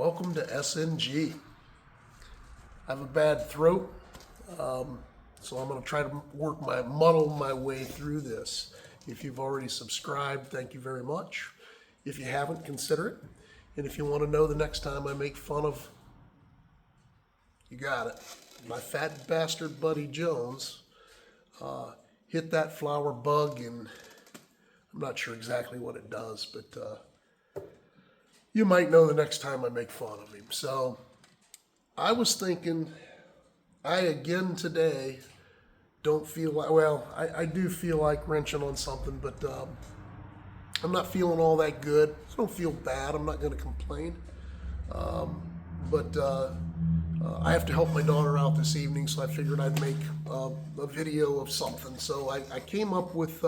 Welcome to SNG. I have a bad throat, so I'm going to try to muddle my way through this. If you've already subscribed, thank you very much. If you haven't, consider it. And if you want to know the next time I make fun of, you got it, my fat bastard buddy Jones, hit that flower bug, and I'm not sure exactly what it does, but you might know the next time I make fun of him. So I was thinking, I again today don't feel like, well, I do feel like wrenching on something, but I'm not feeling all that good. I don't feel bad. I'm not going to complain. But I have to help my daughter out this evening, so I figured I'd make a video of something. So I came up with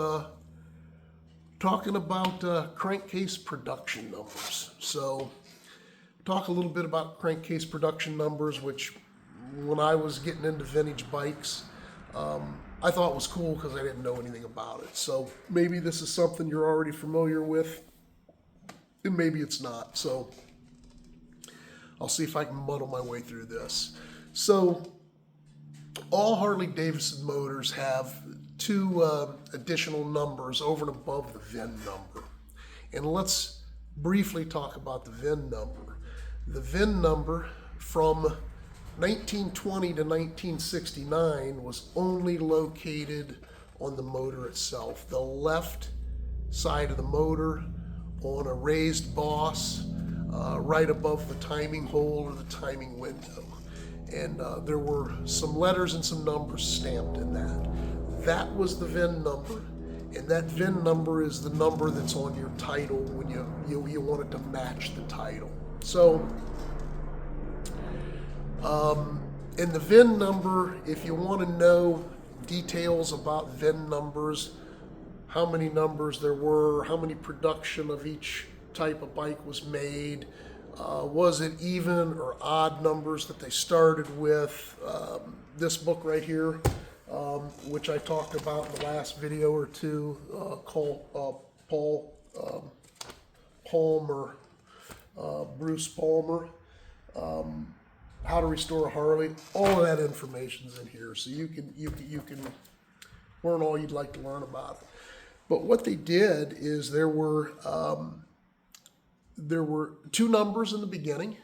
talking about crankcase production numbers. So talk a little bit about crankcase production numbers, which when I was getting into vintage bikes, I thought was cool because I didn't know anything about it. So maybe this is something you're already familiar with, and maybe it's not. So I'll see if I can muddle my way through this. So all Harley Davidson motors have two additional numbers over and above the VIN number. And let's briefly talk about the VIN number. The VIN number from 1920 to 1969 was only located on the motor itself, the left side of the motor on a raised boss right above the timing hole or the timing window. And there were some letters and some numbers stamped in that. That was the VIN number, and that VIN number is the number that's on your title when you want it to match the title. So, and the VIN number, if you want to know details about VIN numbers, how many numbers there were, how many production of each type of bike was made, was it even or odd numbers that they started with, this book right here, which I talked about in the last video or two, called Bruce Palmer, How to Restore a Harley. All of that information's in here, so you can learn all you'd like to learn about it. But what they did is there were two numbers in the beginning.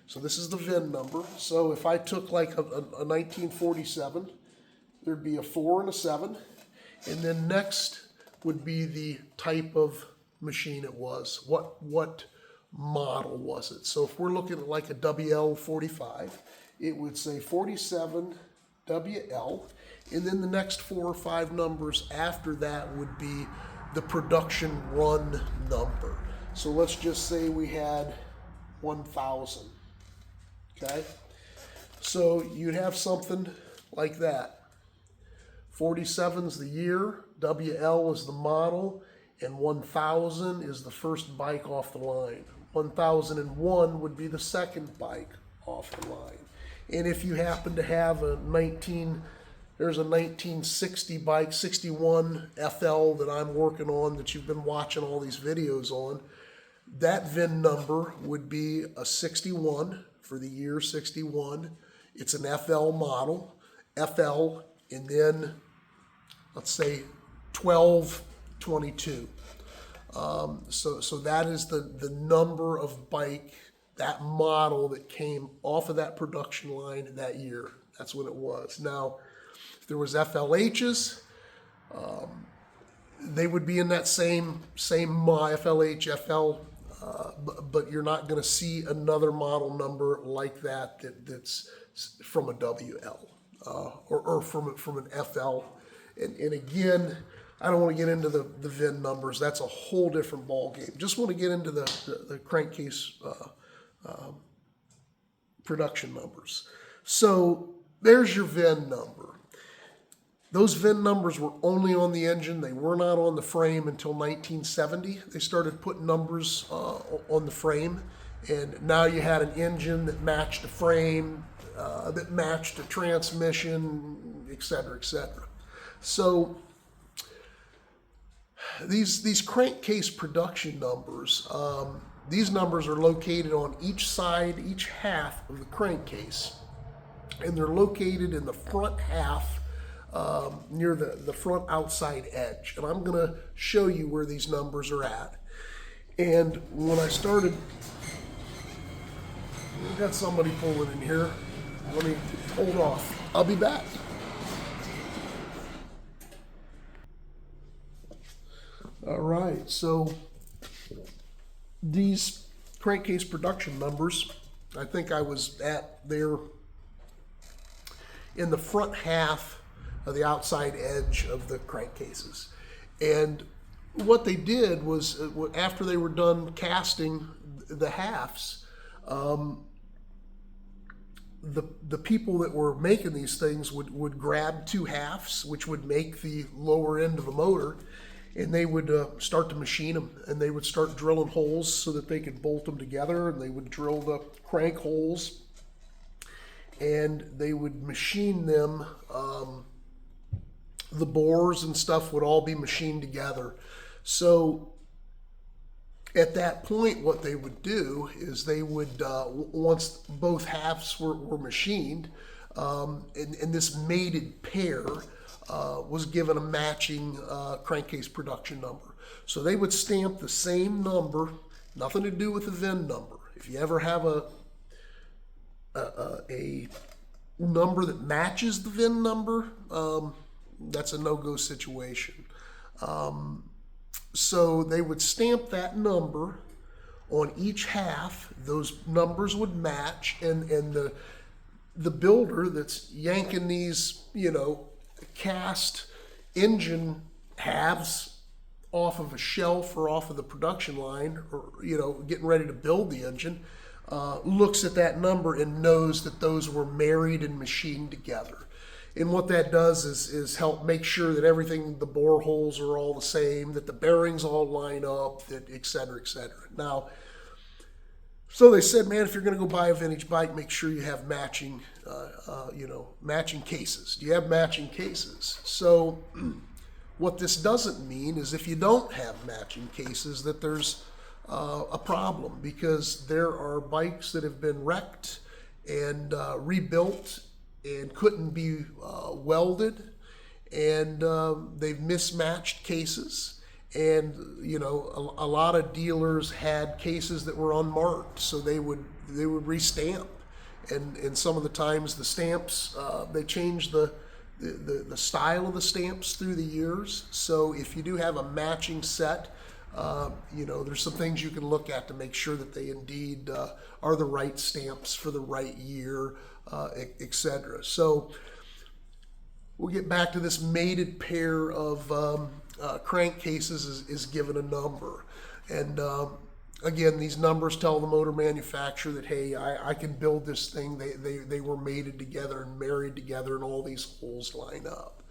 So this is the VIN number. So if I took like a 1947, there'd be a 4 and a 7. And then next would be the type of machine it was. What model was it? So if we're looking at like a WL45, it would say 47 WL. And then the next 4 or 5 numbers after that would be the production run number. So let's just say we had 1,000, okay? So you'd have something like that. 47's the year, WL is the model, and 1,000 is the first bike off the line. 1,001 would be the second bike off the line. And if you happen to have there's a 1960 bike, 61 FL that I'm working on that you've been watching all these videos on, that VIN number would be a 61 for the year 61. It's an FL model, FL, and then let's say 1222. So that is the number of bike, that model that came off of that production line that year. That's what it was. Now, if there was FLHs, they would be in that same FLH, FL, but you're not going to see another model number like that's from a WL or from an FL. And again, I don't want to get into the VIN numbers. That's a whole different ball game. Just want to get into the crankcase production numbers. So there's your VIN number. Those VIN numbers were only on the engine. They were not on the frame until 1970. They started putting numbers on the frame, and now you had an engine that matched a frame, that matched a transmission, et cetera, et cetera. So these crankcase production numbers, These numbers are located on each side, each half of the crankcase, and they're located in the front half near the front outside edge. And I'm going to show you where these numbers are at. And when I started, we've got somebody pulling in here. Let me hold off. I'll be back. All right, so these crankcase production numbers, I think I was at there in the front half of the outside edge of the crankcases. And what they did was, after they were done casting the halves, the people that were making these things would grab two halves, which would make the lower end of the motor, and they would start to machine them, and they would start drilling holes so that they could bolt them together, and they would drill the crank holes, and they would machine them. The bores and stuff would all be machined together. So at that point, what they would do is they would, once both halves were machined, and this mated pair was given a matching crankcase production number. So they would stamp the same number, nothing to do with the VIN number. If you ever have a number that matches the VIN number, that's a no-go situation. So they would stamp that number on each half. Those numbers would match, and the builder that's yanking these, cast engine halves off of a shelf or off of the production line, or getting ready to build the engine, looks at that number and knows that those were married and machined together. And what that does is help make sure that everything, the bore holes are all the same, that the bearings all line up, that et cetera, et cetera. Now, so they said, man, if you're going to go buy a vintage bike, make sure you have matching, matching cases. Do you have matching cases? So what this doesn't mean is if you don't have matching cases that there's a problem, because there are bikes that have been wrecked and rebuilt and couldn't be welded, and they've mismatched cases. And a lot of dealers had cases that were unmarked, so they would restamp. And some of the times the stamps, they changed the style of the stamps through the years. So if you do have a matching set, there's some things you can look at to make sure that they indeed are the right stamps for the right year, etc. So we'll get back to this mated pair of crankcases is given a number. And again, these numbers tell the motor manufacturer that, hey, I can build this thing. They were mated together and married together, and all these holes line up.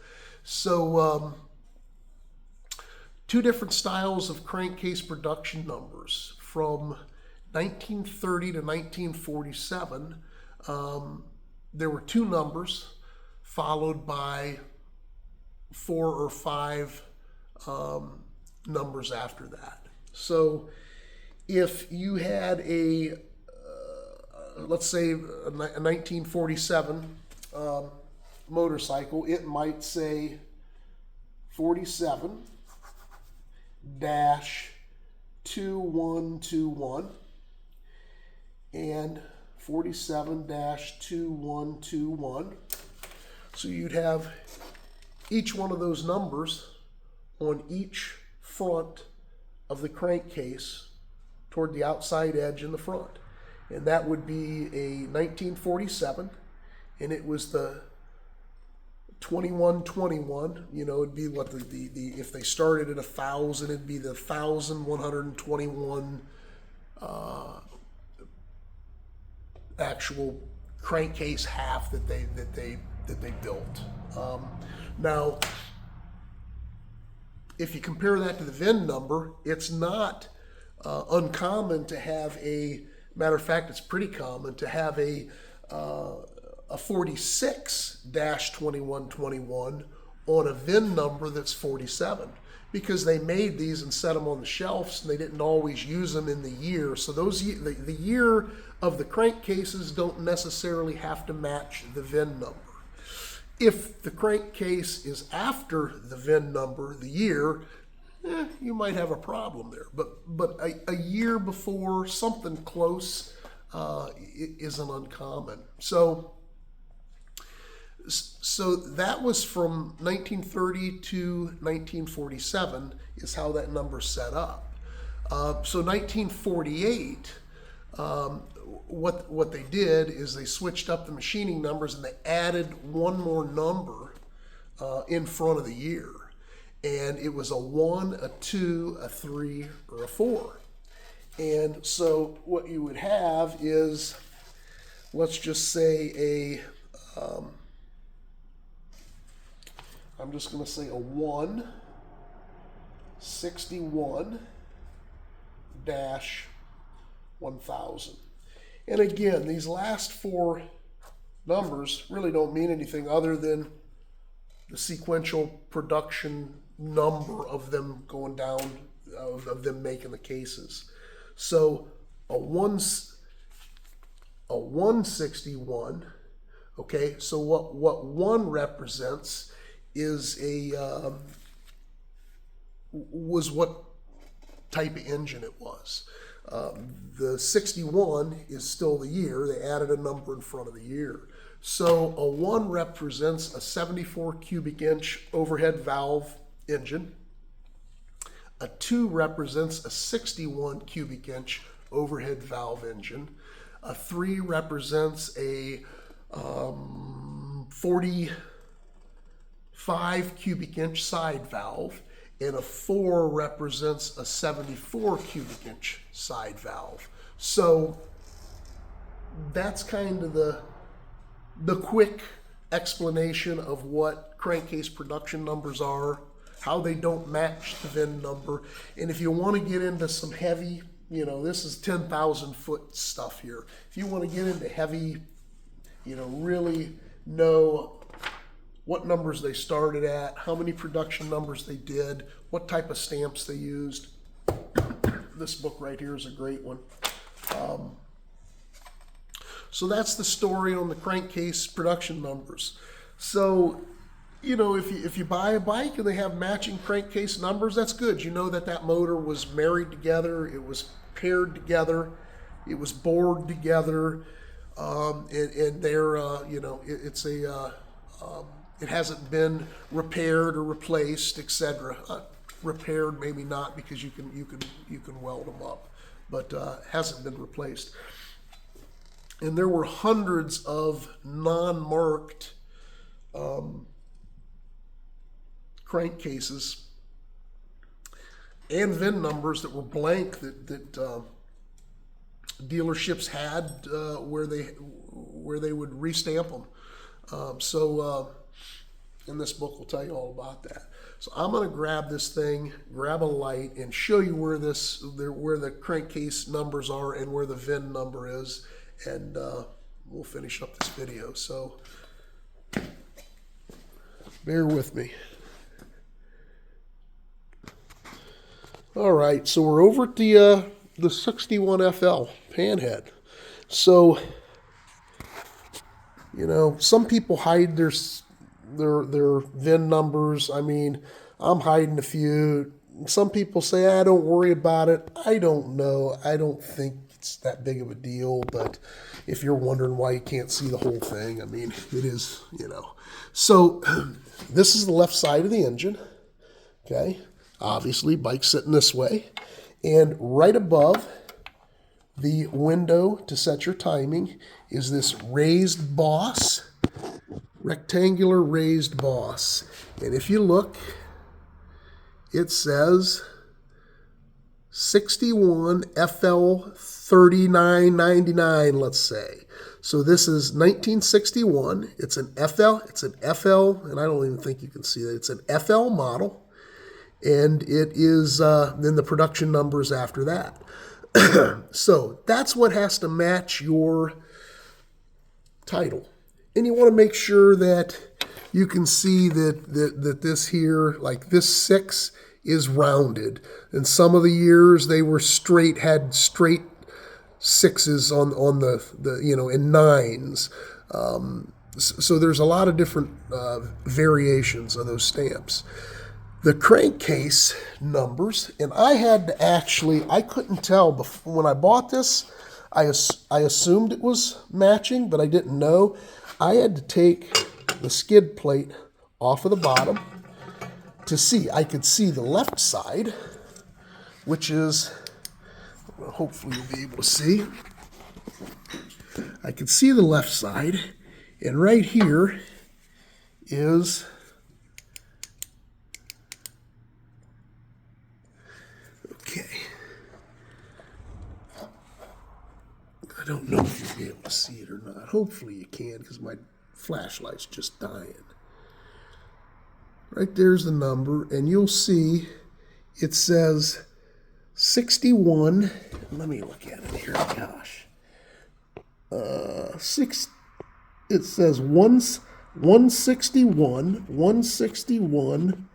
So two different styles of crankcase production numbers. From 1930 to 1947, there were two numbers followed by 4 or 5 numbers after that. So if you had let's say a 1947 motorcycle, it might say 47-2121 and 47-2121. So you'd have each one of those numbers on each front of the crankcase toward the outside edge in the front. And that would be a 1947, and it was the 2121. It'd be what the if they started at 1,000, it'd be the 1,121 actual crankcase half that they built. Now, if you compare that to the VIN number, it's not uncommon to have matter of fact, it's pretty common to have a 46-2121 on a VIN number that's 47. because they made these and set them on the shelves, and they didn't always use them in the year. So the year of the crankcases don't necessarily have to match the VIN number. If the crankcase is after the VIN number, the year, you might have a problem there. But a year before, something close isn't uncommon. So that was from 1930 to 1947 is how that number's set up. So 1948, what they did is they switched up the machining numbers and they added one more number in front of the year. And it was a 1, a 2, a 3, or a 4. And so what you would have is, let's just say I'm just going to say a 161-1000. And again, these last 4 numbers really don't mean anything other than the sequential production number of them going down, of them making the cases. So a 161, okay, so what 1 represents is was what type of engine it was. The 61 is still the year. They added a number in front of the year. So a 1 represents a 74 cubic inch overhead valve engine. A 2 represents a 61 cubic inch overhead valve engine. A 3 represents a 45 cubic inch side valve, and a 4 represents a 74 cubic inch side valve. So that's kind of the quick explanation of what crankcase production numbers are, how they don't match the VIN number. And if you want to get into some heavy, this is 10,000 foot stuff here. If you want to get into heavy, really know what numbers they started at, how many production numbers they did, what type of stamps they used. This book right here is a great one. So that's the story on the crankcase production numbers. So, if you buy a bike and they have matching crankcase numbers, that's good. You know that motor was married together, it was paired together, it was bored together, and they're, it's a, it hasn't been repaired or replaced, etc. Repaired, maybe not, because you can weld them up, but hasn't been replaced. And there were hundreds of non-marked crankcases and VIN numbers that were blank that dealerships had where they would restamp them. And this book will tell you all about that. So I'm going to grab this thing, grab a light, and show you where the crankcase numbers are and where the VIN number is, and we'll finish up this video. So bear with me. All right, so we're over at the 61FL panhead. So, some people hide their VIN numbers. I mean, I'm hiding a few. Some people say, don't worry about it. I don't know. I don't think it's that big of a deal. But if you're wondering why you can't see the whole thing, I mean, it is, So this is the left side of the engine. Okay. Obviously, bike's sitting this way. And right above the window to set your timing is this raised boss, rectangular raised boss. And if you look, it says 61 FL 3999, let's say. So this is 1961. It's an FL, and I don't even think you can see that. It's an FL model. And it is, then the production numbers after that. So that's what has to match your title. And you want to make sure that you can see that this here, like this 6, is rounded. And some of the years they were had straight sixes on the and nines. So there's a lot of different variations of those stamps. The crankcase numbers, and I couldn't tell before, when I bought this. I assumed it was matching, but I didn't know. I had to take the skid plate off of the bottom to see. I could see the left side, which is, well, hopefully you'll be able to see. I could see the left side, and right here is okay. I don't know if you'll be able to see it or not. Hopefully you can, because my flashlight's just dying. Right there's the number, and you'll see it says 61. Let me look at it here. Gosh. It says 161,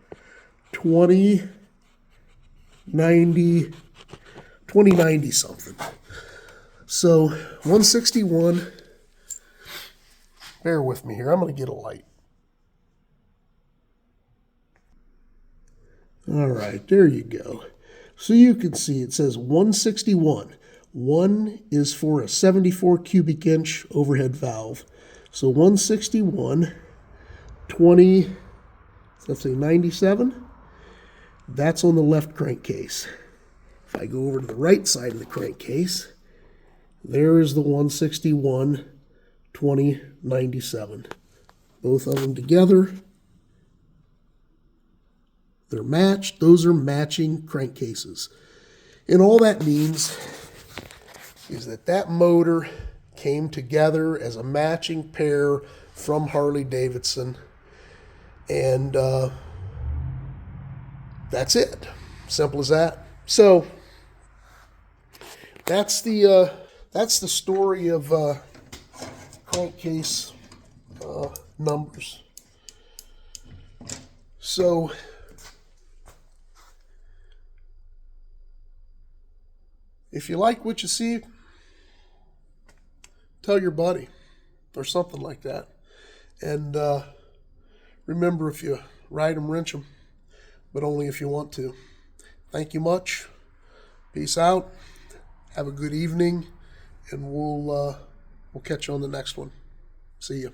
2090 something. So 161, bear with me here, I'm going to get a light. All right, there you go. So you can see it says 161. 1 is for a 74 cubic inch overhead valve. So 161, 20, let's say 97, that's on the left crankcase. If I go over to the right side of the crankcase, there is the 161, 20, 97. Both of them together, they're matched. Those are matching crankcases. And all that means is that motor came together as a matching pair from Harley Davidson. And that's it. Simple as that. So that's the story of crankcase numbers. So if you like what you see, tell your buddy or something like that. And remember, if you ride them, wrench them, but only if you want to. Thank you much. Peace out. Have a good evening, and we'll catch you on the next one. See you.